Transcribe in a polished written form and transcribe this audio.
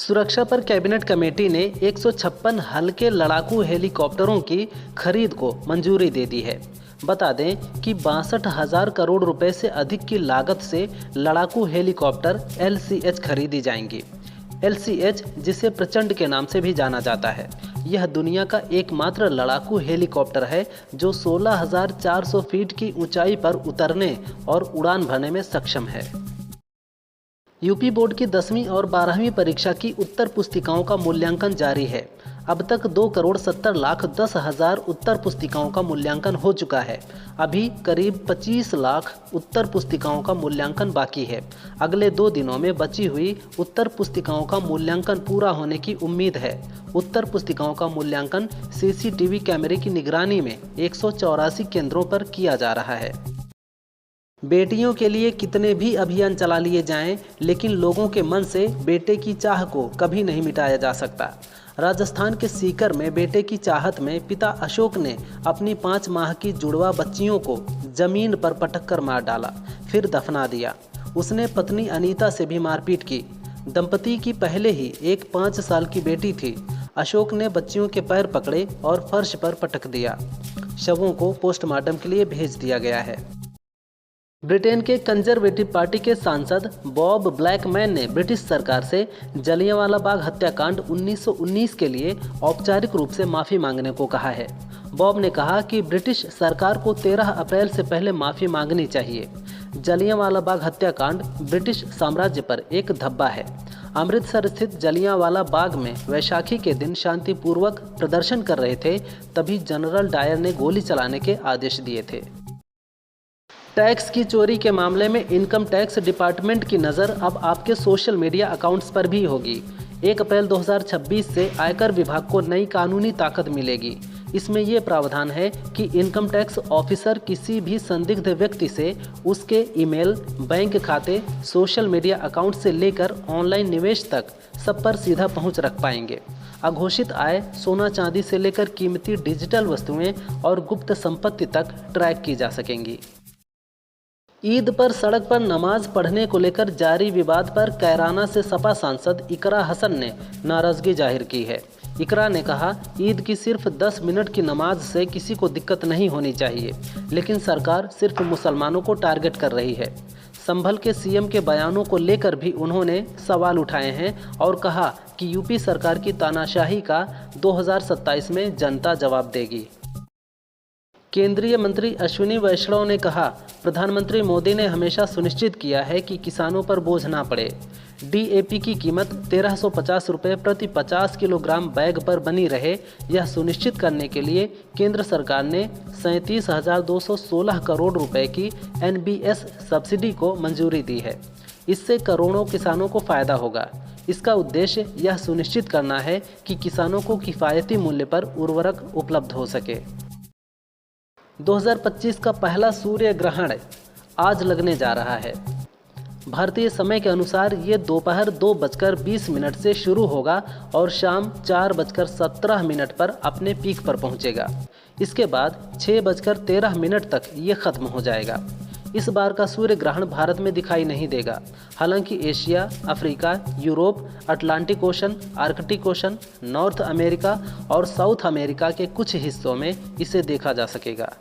सुरक्षा पर cabinet committee ने 156 हल्के लड़ाकू हेलीकॉप्टरों की खरीद को मंजूरी दे दी है। बता दें कि 62,000 करोड़ रुपए से अधिक की लागत से लड़ाकू हेलीकॉप्टर LCH खरीदी जाएंगी। LCH, जिसे प्रचंड के नाम से भी जाना जाता है, यह दुनिया का एकमात्र लड़ाकू हेलीकॉप्टर है जो 16,400 फीट की ऊंचाई पर उतरने और उड़ान भरने में सक्षम है। यूपी बोर्ड की 10वीं और 12वीं परीक्षा की उत्तर पुस्तिकाओं का मूल्यांकन जारी है। अब तक 2,70,10,000 उत्तर पुस्तिकाओं का मूल्यांकन हो चुका है। अभी करीब 25 लाख उत्तर पुस्तिकाओं का मूल्यांकन बाकी है। अगले 2 दिनों में बची हुई उत्तर पुस्तिकाओं का मूल्यांकन पूरा होने की उम्मीद है। उत्तर पुस्तिकाओं का मूल्यांकन CCTV कैमरे की निगरानी में 184 केंद्रों पर किया जा रहा है। बेटियों के लिए कितने भी अभियान चला लिए जाएं, लेकिन लोगों के मन से बेटे की चाह को कभी नहीं मिटाया जा सकता। राजस्थान के सीकर में बेटे की चाहत में पिता अशोक ने अपनी 5 माह की जुड़वा बच्चियों को जमीन पर पटक कर मार डाला, फिर दफना दिया। उसने पत्नी अनीता से भी मारपीट की। दंपति की पहले ही एक 5 साल की बेटी थी। अशोक ने बच्चियों के पैर पकड़े और फर्श पर पटक दिया। शवों को पोस्टमार्टम के लिए भेज दिया गया है। ब्रिटेन के कंजर्वेटिव पार्टी के सांसद बॉब ब्लैकमैन ने ब्रिटिश सरकार से जलियांवाला बाग हत्याकांड 1919 के लिए औपचारिक रूप से माफ़ी मांगने को कहा है। बॉब ने कहा कि ब्रिटिश सरकार को 13 अप्रैल से पहले माफ़ी मांगनी चाहिए। जलियांवाला बाग हत्याकांड ब्रिटिश साम्राज्य पर एक धब्बा है। अमृतसर स्थित जलियांवाला बाग में वैशाखी के दिन शांतिपूर्वक प्रदर्शन कर रहे थे, तभी जनरल डायर ने गोली चलाने के आदेश दिए थे। टैक्स की चोरी के मामले में इनकम टैक्स डिपार्टमेंट की नज़र अब आपके सोशल मीडिया अकाउंट्स पर भी होगी। 1 अप्रैल 2026 से आयकर विभाग को नई कानूनी ताकत मिलेगी। इसमें यह प्रावधान है कि इनकम टैक्स ऑफिसर किसी भी संदिग्ध व्यक्ति से उसके ईमेल, बैंक खाते, सोशल मीडिया अकाउंट से लेकर ऑनलाइन निवेश तक सब पर सीधा पहुंच रख पाएंगे। अघोषित आय, सोना चांदी से लेकर कीमती डिजिटल वस्तुएं और गुप्त संपत्ति तक ट्रैक की जा सकेंगी। ईद पर सड़क पर नमाज पढ़ने को लेकर जारी विवाद पर कैराना से सपा सांसद इकरा हसन ने नाराजगी जाहिर की है। इकरा ने कहा, ईद की सिर्फ 10 मिनट की नमाज से किसी को दिक्कत नहीं होनी चाहिए, लेकिन सरकार सिर्फ मुसलमानों को टारगेट कर रही है। संभल के CM के बयानों को लेकर भी उन्होंने सवाल उठाए हैं और कहा कि यूपी सरकार की तानाशाही का 2027 में जनता जवाब देगी। केंद्रीय मंत्री अश्विनी वैष्णव ने कहा, प्रधानमंत्री मोदी ने हमेशा सुनिश्चित किया है कि किसानों पर बोझ ना पड़े। DAP की कीमत 1350 रुपये प्रति 50 किलोग्राम बैग पर बनी रहे, यह सुनिश्चित करने के लिए केंद्र सरकार ने 37,216 करोड़ रुपए की NBS सब्सिडी को मंजूरी दी है। इससे करोड़ों किसानों को फायदा होगा। इसका उद्देश्य यह सुनिश्चित करना है कि किसानों को किफ़ायती मूल्य पर उर्वरक उपलब्ध हो सके। 2025 का पहला सूर्य ग्रहण आज लगने जा रहा है। भारतीय समय के अनुसार ये दोपहर 2:20 से शुरू होगा और शाम 4:17 पर अपने पीक पर पहुंचेगा। इसके बाद 6:13 तक ये खत्म हो जाएगा। इस बार का सूर्य ग्रहण भारत में दिखाई नहीं देगा। हालांकि Asia, Africa, Europe, Atlantic ocean, Arctic ocean, north America और साउथ अमेरिका के कुछ हिस्सों में इसे देखा जा सकेगा।